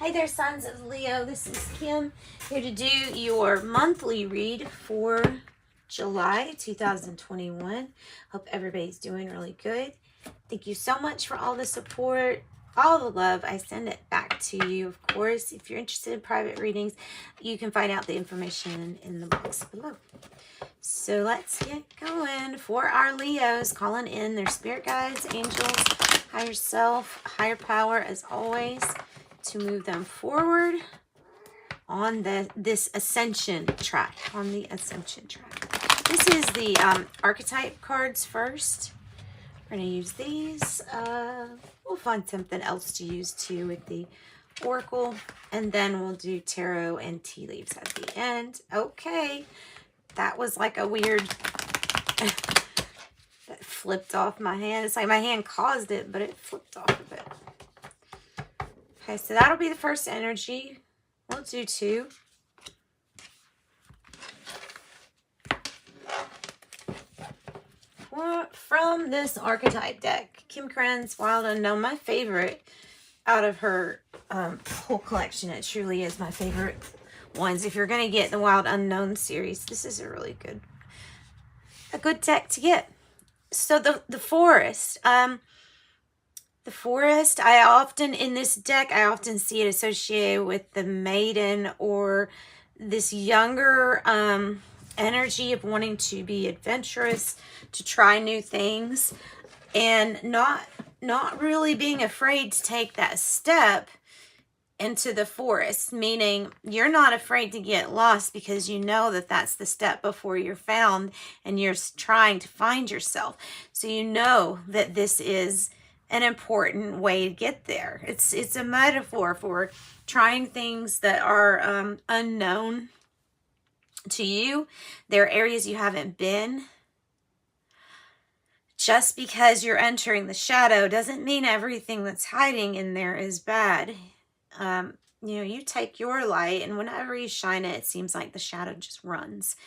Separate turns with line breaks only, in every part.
Hey there, sons of Leo. This is Kim here to do your monthly read for July 2021. Hope everybody's doing really good. Thank you so much for all the support, all the love. I send it back to you, of course. If you're interested in private readings, you can find out the information in the box below. So let's get going. For our Leos, calling in their spirit guides, angels, higher self, higher power, as always, to move them forward on this ascension track, This is the archetype cards first. We're going to use these. We'll find something else to use too with the oracle, and then we'll do tarot and tea leaves at the end. Okay, that was like a weird that flipped off my hand. It's like my hand caused it, but it flipped off a bit. Okay, so that'll be the first energy. We'll do two. From this archetype deck, Kim Kren's Wild Unknown, my favorite out of her whole collection. It truly is my favorite ones. If you're going to get the Wild Unknown series, this is a really good deck to get. So the forest. The forest, I often see it associated with the maiden or this younger energy of wanting to be adventurous, to try new things, and not really being afraid to take that step into the forest, meaning you're not afraid to get lost because you know that that's the step before you're found and you're trying to find yourself. So you know that this is an important way to get there. It's a metaphor for trying things that are unknown to you. There are areas you haven't been. Just because you're entering the shadow doesn't mean everything that's hiding in there is bad. You take your light, and whenever you shine it, it seems like the shadow just runs,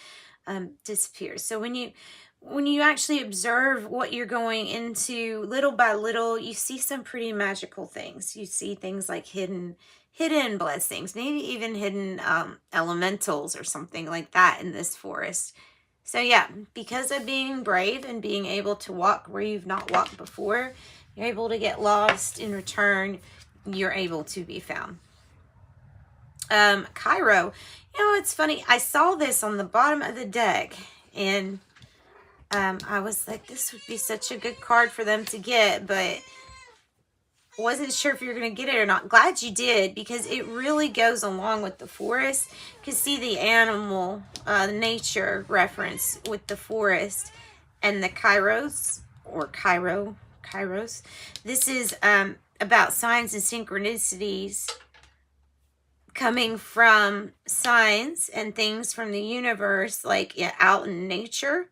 disappears. So when you actually observe what you're going into little by little, you see some pretty magical things. You see things like hidden blessings, maybe even hidden elementals or something like that in this forest. So yeah, because of being brave and being able to walk where you've not walked before, you're able to get lost. In return, you're able to be found. Cairo, it's funny. I saw this on the bottom of the deck, and I was like, this would be such a good card for them to get, but wasn't sure if you're going to get it or not. Glad you did, because it really goes along with the forest. You can see the animal, nature reference with the forest and the Kairos, or Kairos. This is about signs and synchronicities coming from signs and things from the universe, like out in nature.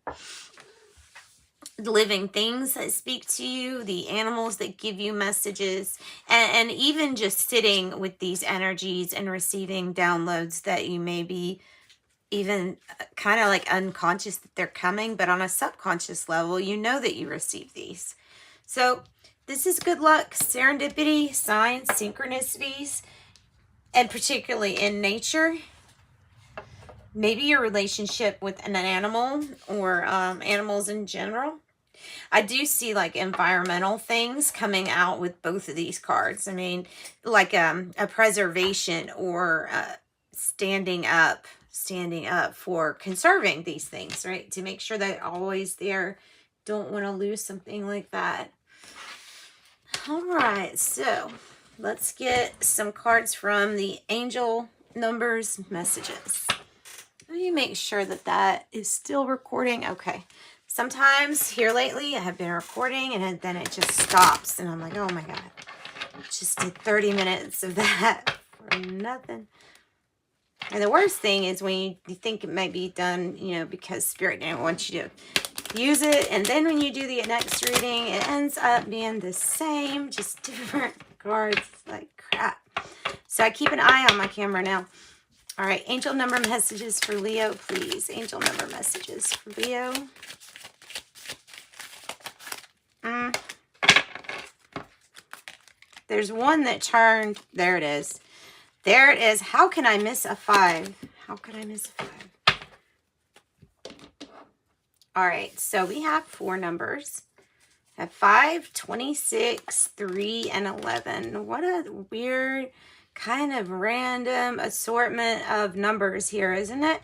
Living things that speak to you, the animals that give you messages, and even just sitting with these energies and receiving downloads that you may be even kind of like unconscious that they're coming, but on a subconscious level, you know that you receive these. So this is good luck, serendipity, signs, synchronicities, and particularly in nature. Maybe your relationship with an animal or animals in general. I do see like environmental things coming out with both of these cards. I mean, like a preservation or standing up for conserving these things, right? To make sure that always there. Don't want to lose something like that. All right, so let's get some cards from the angel numbers messages. Let me make sure that is still recording. Okay. Sometimes here lately I have been recording and then it just stops and I'm like, oh my God, I just did 30 minutes of that for nothing. And the worst thing is when you think it might be done, because Spirit didn't want you to use it. And then when you do the next reading, it ends up being the same, just different cards. Like crap. So I keep an eye on my camera now. All right, angel number messages for Leo, please. Angel number messages for Leo. There's one that turned, there it is. There it is. How can I miss a 5? How could I miss a 5? All right, so we have 4 numbers. We have 5, 26, 3, and 11. What a weird kind of random assortment of numbers here, isn't it?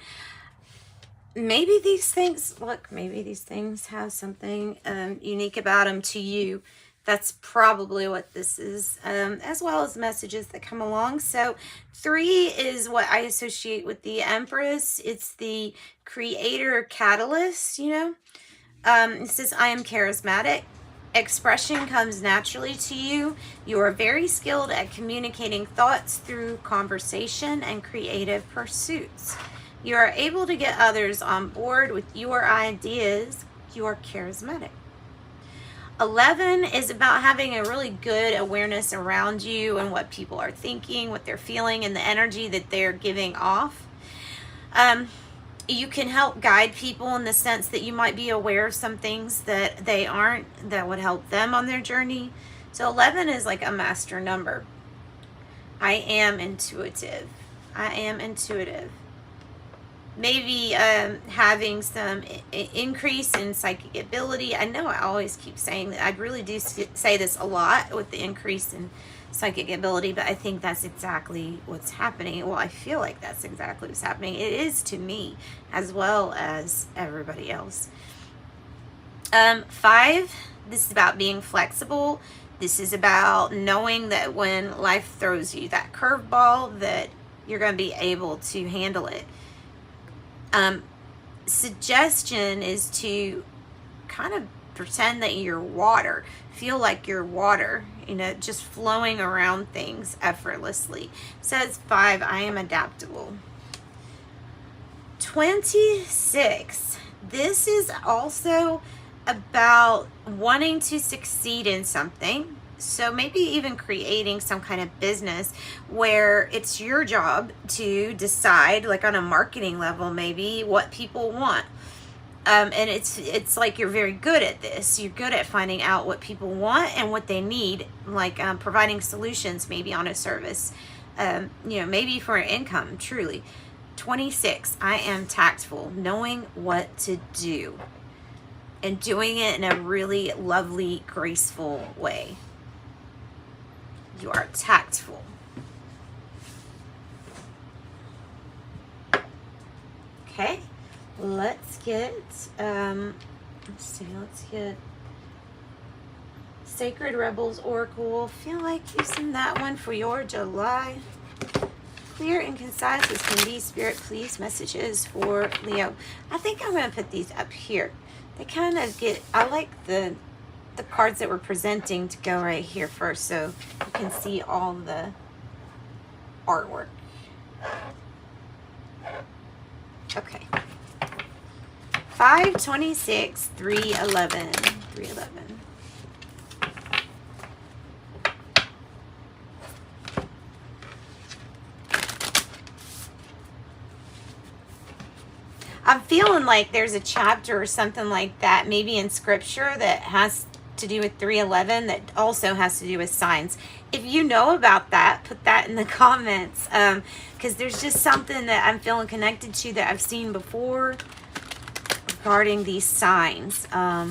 Maybe these things, look, maybe these things have something unique about them to you. That's probably what this is, as well as messages that come along. So 3 is what I associate with the Empress. It's the creator catalyst, you know. It says, I am charismatic. Expression comes naturally to you. You are very skilled at communicating thoughts through conversation and creative pursuits. You are able to get others on board with your ideas. You are charismatic. 11 is about having a really good awareness around you and what people are thinking, what they're feeling, and the energy that they're giving off. You can help guide people in the sense that you might be aware of some things that they aren't, that would help them on their journey. So 11 is like a master number. I am intuitive. I am intuitive. Maybe having some increase in psychic ability. I know I always keep saying that. I really do say this a lot with the increase in psychic ability, but I think that's exactly what's happening. Well, I feel like that's exactly what's happening. It is to me as well as everybody else. 5, this is about being flexible. This is about knowing that when life throws you that curveball, that you're going to be able to handle it. Suggestion is to kind of pretend that you're water. Feel like you're water, you know, just flowing around things effortlessly. Says 5, I am adaptable. 26, this is also about wanting to succeed in something. So maybe even creating some kind of business where it's your job to decide, like on a marketing level, maybe what people want. And it's like you're very good at this. You're good at finding out what people want and what they need, like providing solutions maybe on a service, you know, maybe for an income, truly. 26, I am tactful, knowing what to do and doing it in a really lovely, graceful way. You are tactful. Okay, let's get, let's get Sacred Rebels Oracle. Feel like using that one for your July. Clear and concise as can be, Spirit, please. Messages for Leo. I think I'm going to put these up here. They kind of get, I like the cards that we're presenting to go right here first so you can see all the artwork. Okay. 5, 26, 3, 11. 3, 11. I'm feeling like there's a chapter or something like that, maybe in scripture, that has to do with 311, that also has to do with signs. If you know about that, put that in the comments, because there's just something that I'm feeling connected to that I've seen before regarding these signs. Yeah,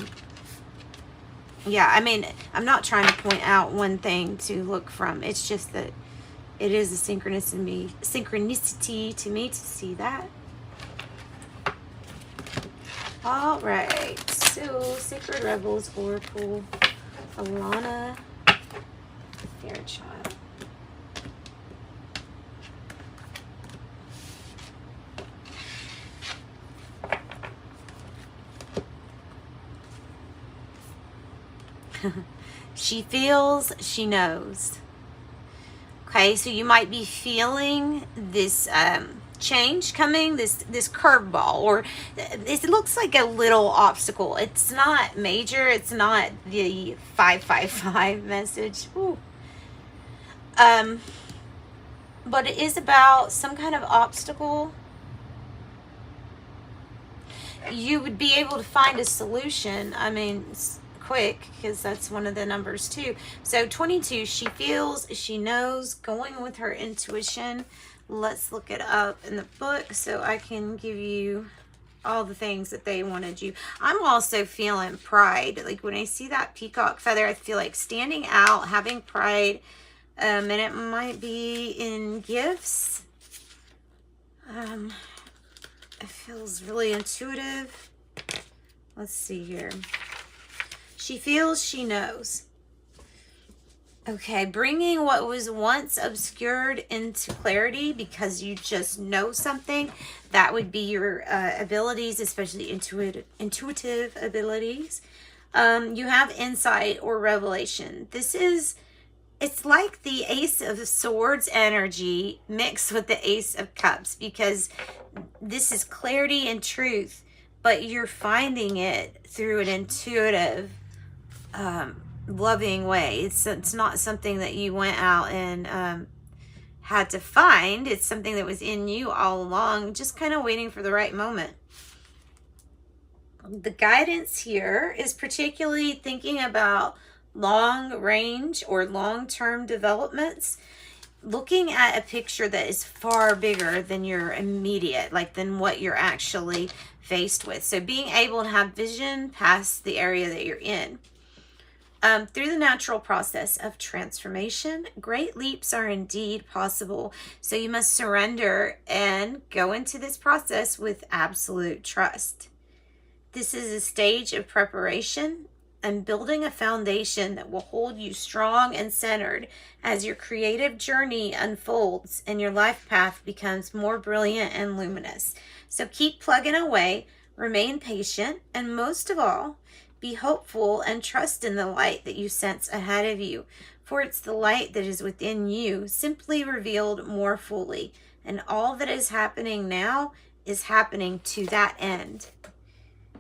I mean, I'm not trying to point out one thing to look from. It's just that it is a synchronicity to me to see that. All right, so Sacred Rebels Oracle, Alana Fairchild. She feels, she knows. Okay, so you might be feeling this change coming, this curveball, or it looks like a little obstacle. It's not major. It's not the 555 message. Ooh. But it is about some kind of obstacle. You would be able to find a solution. I mean, quick because that's one of the numbers too. So 22, she feels, she knows, going with her intuition. Let's look it up in the book so I can give you all the things that they wanted you. I'm also feeling pride. Like when I see that peacock feather, I feel like standing out, having pride, and it might be in gifts. It feels really intuitive. Let's see here. She feels, she knows. Okay, bringing what was once obscured into clarity because you just know something. That would be your abilities, especially intuitive abilities. You have insight or revelation. It's like the Ace of Swords energy mixed with the Ace of Cups, because this is clarity and truth, but you're finding it through an intuitive, loving way. It's not something that you went out and had to find. It's something that was in you all along, just kind of waiting for the right moment. The guidance here is particularly thinking about long range or long-term developments, looking at a picture that is far bigger than your immediate, like than what you're actually faced with. So being able to have vision past the area that you're in. Through the natural process of transformation, great leaps are indeed possible. So you must surrender and go into this process with absolute trust. This is a stage of preparation and building a foundation that will hold you strong and centered as your creative journey unfolds and your life path becomes more brilliant and luminous. So keep plugging away, remain patient, and most of all, be hopeful and trust in the light that you sense ahead of you, for it's the light that is within you, simply revealed more fully. And all that is happening now is happening to that end.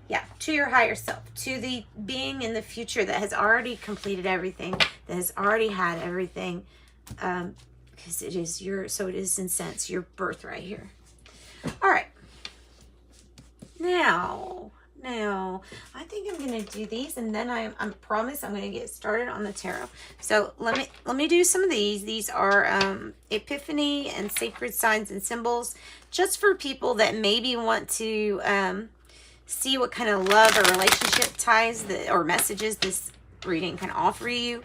Yeah, to your higher self, to the being in the future that has already completed everything, that has already had everything, because it is so it is in sense your birthright here. All right. Now, I think I'm going to do these, and then I promise I'm going to get started on the tarot. So let me do some of these. These are epiphany and sacred signs and symbols, just for people that maybe want to see what kind of love or relationship ties or messages this reading can offer you.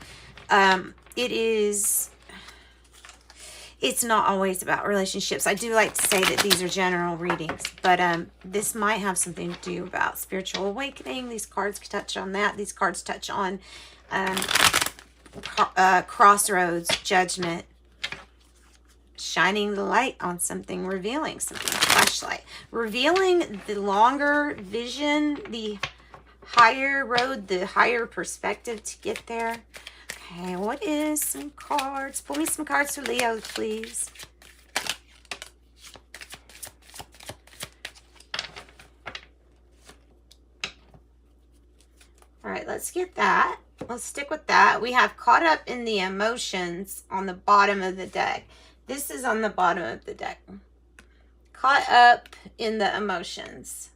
It's not always about relationships. I do like to say that these are general readings, but this might have something to do about spiritual awakening. These cards touch on that. These cards touch on crossroads, judgment, shining the light on something, revealing something, flashlight, revealing the longer vision, the higher road, the higher perspective to get there. Okay, what is some cards? Pull me some cards for Leo, please. All right, let's get that. Let's stick with that. We have caught up in the emotions on the bottom of the deck. This is on the bottom of the deck. Caught up in the emotions.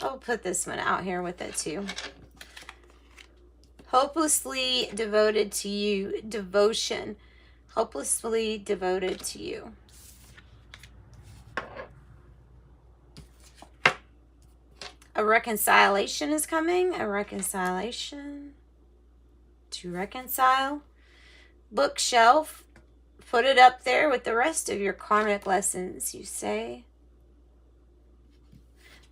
I'll put this one out here with it too. Hopelessly devoted to you. Devotion. Hopelessly devoted to you. A reconciliation is coming. A reconciliation. To reconcile. Bookshelf. Put it up there with the rest of your karmic lessons, you say.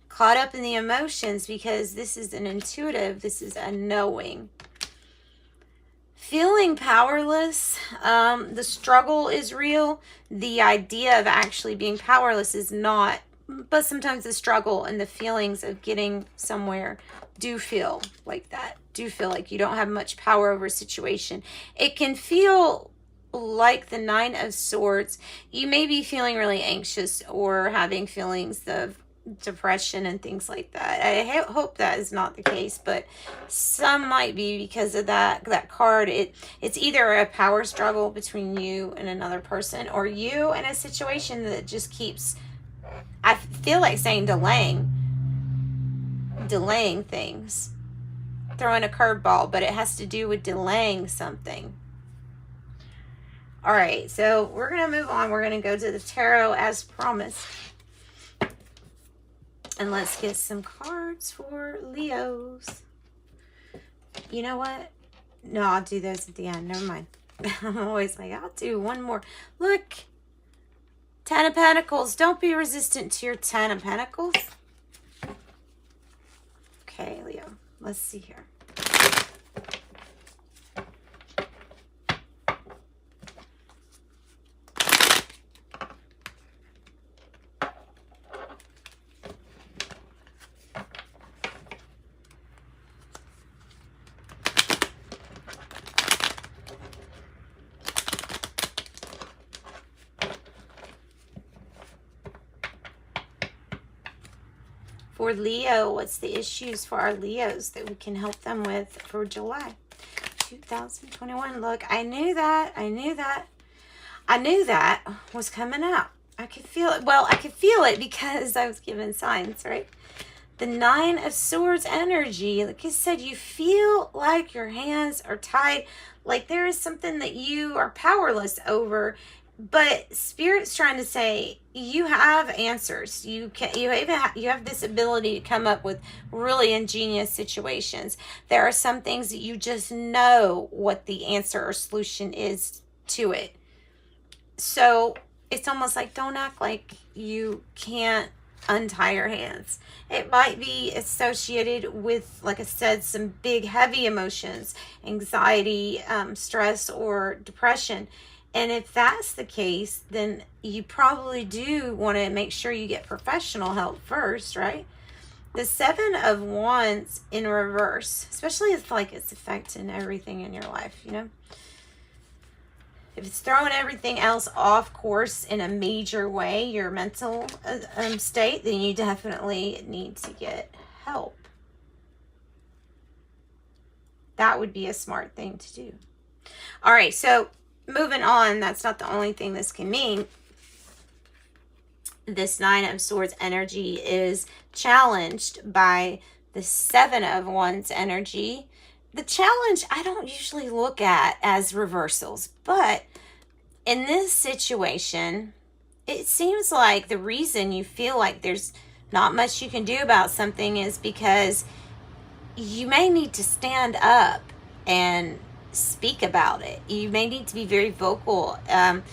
Caught up in the emotions, because this is an intuitive, this is a knowing. Feeling powerless, the struggle is real. The idea of actually being powerless is not, but sometimes the struggle and the feelings of getting somewhere do feel like that. Do feel like you don't have much power over a situation. It can feel like the Nine of Swords. You may be feeling really anxious or having feelings of depression and things like that. I hope that is not the case, but some might be because of that card. It's either a power struggle between you and another person, or you in a situation that just keeps, I feel like saying delaying things. throwing a curveball, but it has to do with delaying something. All right, so we're going to move on. We're going to go to the tarot as promised. And let's get some cards for Leos. You know what? No, I'll do those at the end. Never mind. I'm always like, I'll do one more. Look. 10 of Pentacles. Don't be resistant to your 10 of Pentacles. Okay, Leo. Let's see here. For Leo, what's the issues for our Leos that we can help them with for July 2021? Look, I knew that. I knew that was coming out. I could feel it. Well, I could feel it because I was given signs, right? The 9 of Swords energy. Like I said, you feel like your hands are tied. Like there is something that you are powerless over. But Spirit's trying to say you have answers. You have this ability to come up with really ingenious situations. There are some things that you just know what the answer or solution is to it. So it's almost like, don't act like you can't untie your hands. It might be associated with, like I said, some big heavy emotions, anxiety, stress, or depression. And if that's the case, then you probably do want to make sure you get professional help first, right? The 7 of Wands in reverse, especially if like it's affecting everything in your life, you know? If it's throwing everything else off course in a major way, your mental state, then you definitely need to get help. That would be a smart thing to do. All right, so moving on, that's not the only thing this can mean. This 9 of Swords energy is challenged by the 7 of Wands energy. The challenge I don't usually look at as reversals, but in this situation, it seems like the reason you feel like there's not much you can do about something is because you may need to stand up and speak about it. You may need to be very vocal and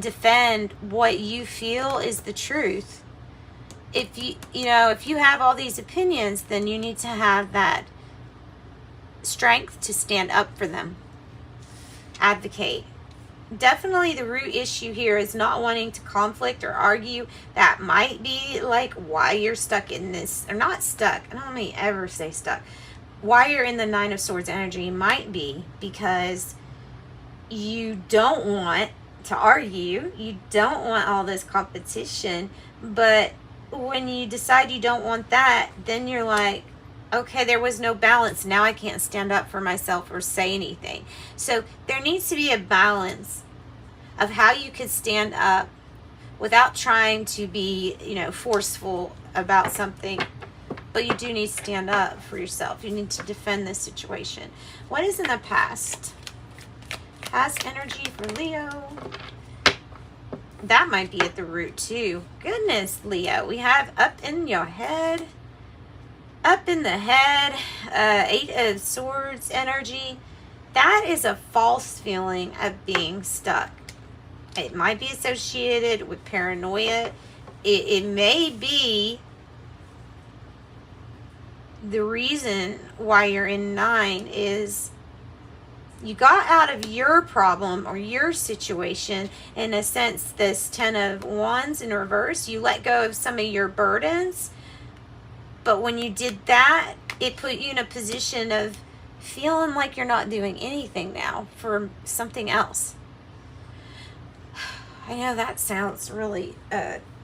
defend what you feel is the truth. If you have all these opinions, then you need to have that strength to stand up for them. Advocate. Definitely the root issue here is not wanting to conflict or argue. That might be like why you're stuck in this, or not stuck. I don't mean ever say stuck. Why you're in the 9 of Swords energy might be because you don't want to argue. You don't want all this competition. But when you decide you don't want that, then you're like, okay, there was no balance. Now I can't stand up for myself or say anything. So there needs to be a balance of how you could stand up without trying to be, forceful about something. But you do need to stand up for yourself. You need to defend this situation. What is in the past? Past energy for Leo. That might be at the root too. Goodness, Leo. We have up in your head. Up in the head. 8 of Swords energy. That is a false feeling of being stuck. It might be associated with paranoia. It may be the reason why you're in 9 is you got out of your problem or your situation. In a sense, this 10 of Wands in reverse, you let go of some of your burdens. But when you did that, it put you in a position of feeling like you're not doing anything now for something else. I know that sounds really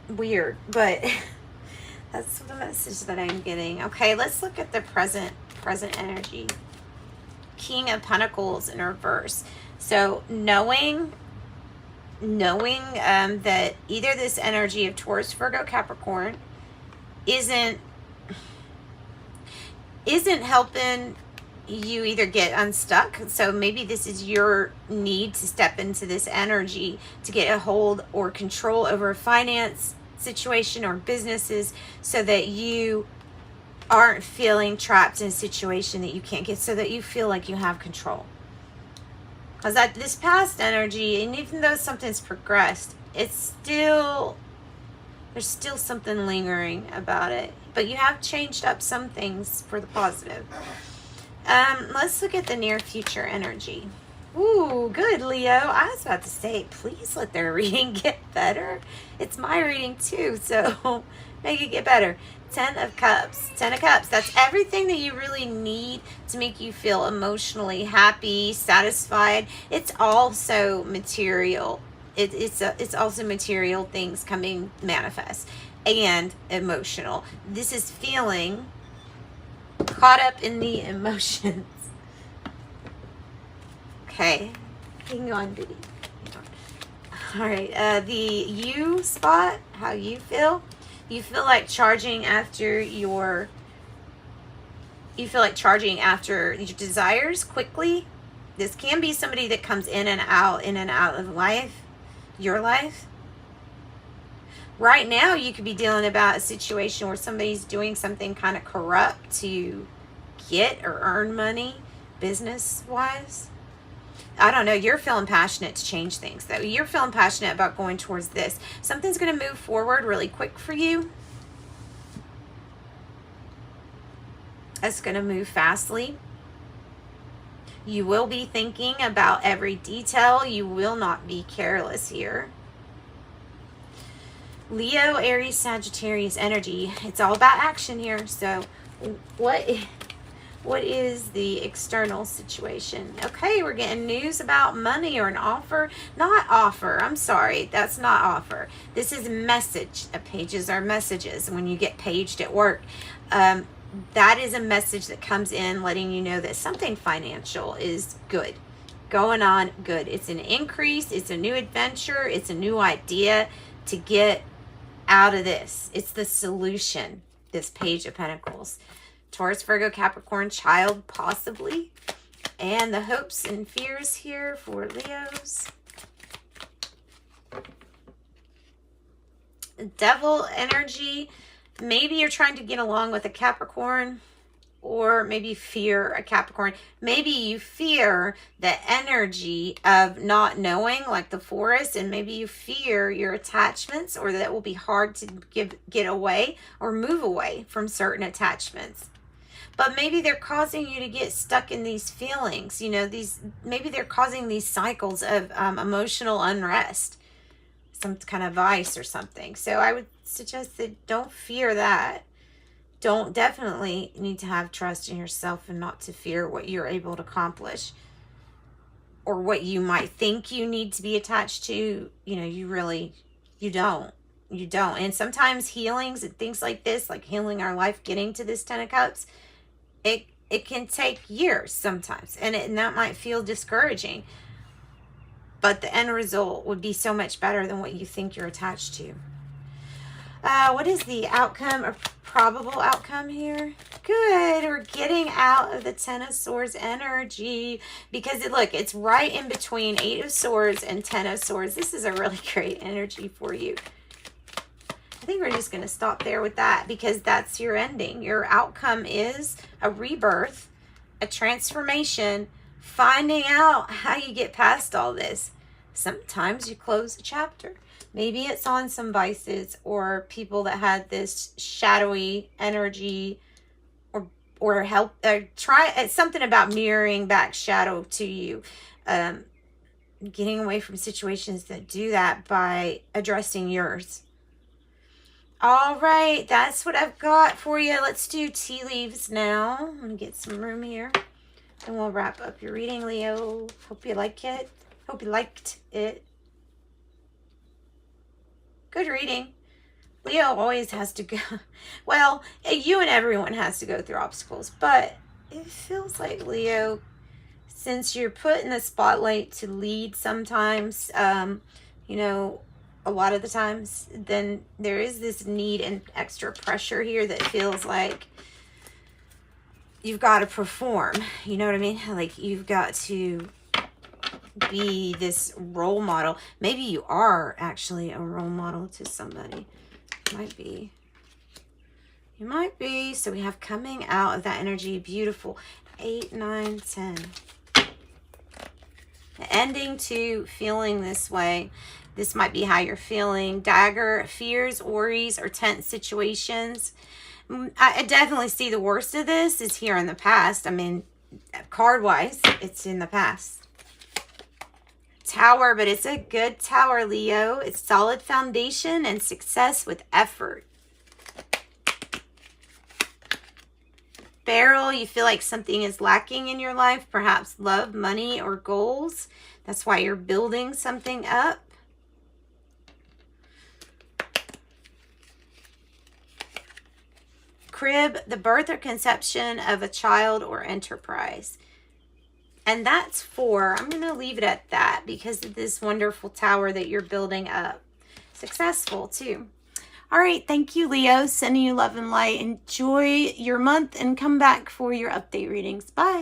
weird, but that's the message that I'm getting. Okay, let's look at the present energy. King of Pentacles in reverse. So knowing that either this energy of Taurus, Virgo, Capricorn isn't helping you either get unstuck. So maybe this is your need to step into this energy to get a hold or control over a finance situation or businesses, so that you aren't feeling trapped in a situation that you can't get, so that you feel like you have control. Because this past energy, and even though something's progressed, it's still, there's still something lingering about it. But you have changed up some things for the positive. Let's look at the near future energy. Ooh, good, Leo. I was about to say, please let their reading get better. It's my reading too, so make it get better. 10 of Cups. 10 of Cups. That's everything that you really need to make you feel emotionally happy, satisfied. It's also material. It's also material things coming manifest, and emotional. This is feeling caught up in the emotions. Okay, hang on, Biddy. All right, the you spot, how you feel. You feel like charging after your desires quickly. This can be somebody that comes in and out of life, your life. Right now, you could be dealing about a situation where somebody's doing something kind of corrupt to get or earn money, business-wise. I don't know. You're feeling passionate to change things, though. You're feeling passionate about going towards this. Something's going to move forward really quick for you. It's going to move fastly. You will be thinking about every detail. You will not be careless here. Leo, Aries, Sagittarius energy. It's all about action here. So what is the external situation? Okay, we're getting news about money or an offer. Not offer. I'm sorry. That's not offer. This is message. Pages are messages. When you get paged at work, that is a message that comes in letting you know that something financial is good. Going on good. It's an increase. It's a new adventure. It's a new idea to get out of this. It's the solution. This Page of Pentacles. Taurus, Virgo, Capricorn, child, possibly. And the hopes and fears here for Leos. Devil energy. Maybe you're trying to get along with a Capricorn, or maybe fear a Capricorn. Maybe you fear the energy of not knowing, like the forest, and maybe you fear your attachments, or that it will be hard to get away or move away from certain attachments. But maybe they're causing you to get stuck in these feelings. You know, maybe they're causing these cycles of emotional unrest, some kind of vice or something. So I would suggest that don't fear that. Don't definitely need to have trust in yourself and not to fear what you're able to accomplish or what you might think you need to be attached to. You know, you don't. And sometimes healings and things like this, like healing our life, getting to this 10 of Cups, it can take years sometimes, and that might feel discouraging, but the end result would be so much better than what you think you're attached to. What is the outcome or probable outcome here? Good. We're getting out of the 10 of Swords energy, because look, it's right in between 8 of Swords and 10 of Swords. This is a really great energy for you. I think we're just going to stop there with that, because that's your ending. Your outcome is a rebirth, a transformation, finding out how you get past all this. Sometimes you close a chapter. Maybe it's on some vices or people that had this shadowy energy, or help, it's something about mirroring back shadow to you. Getting away from situations that do that by addressing yours. All right, that's what I've got for you. Let's do tea leaves now. I'm going to get some room here, and we'll wrap up your reading, Leo. Hope you like it. Hope you liked it. Good reading. Leo always has to go. Well, you and everyone has to go through obstacles, but it feels like, Leo, since you're put in the spotlight to lead sometimes, you know, a lot of the times, then there is this need and extra pressure here that feels like you've got to perform. You know what I mean? Like, you've got to be this role model. Maybe you are actually a role model to somebody. Might be. You might be. So we have coming out of that energy. Beautiful. 8, 9, 10. Ending to feeling this way. This might be how you're feeling. Dagger, fears, worries, or tense situations. I definitely see the worst of this is here in the past. I mean, card-wise, it's in the past. Tower, but it's a good tower, Leo. It's solid foundation and success with effort. Barrel, you feel like something is lacking in your life, perhaps love, money, or goals. That's why you're building something up. Crib, the birth or conception of a child or enterprise. And that's 4. I'm going to leave it at that because of this wonderful tower that you're building up. Successful too. All right. Thank you, Leo. Sending you love and light. Enjoy your month and come back for your update readings. Bye.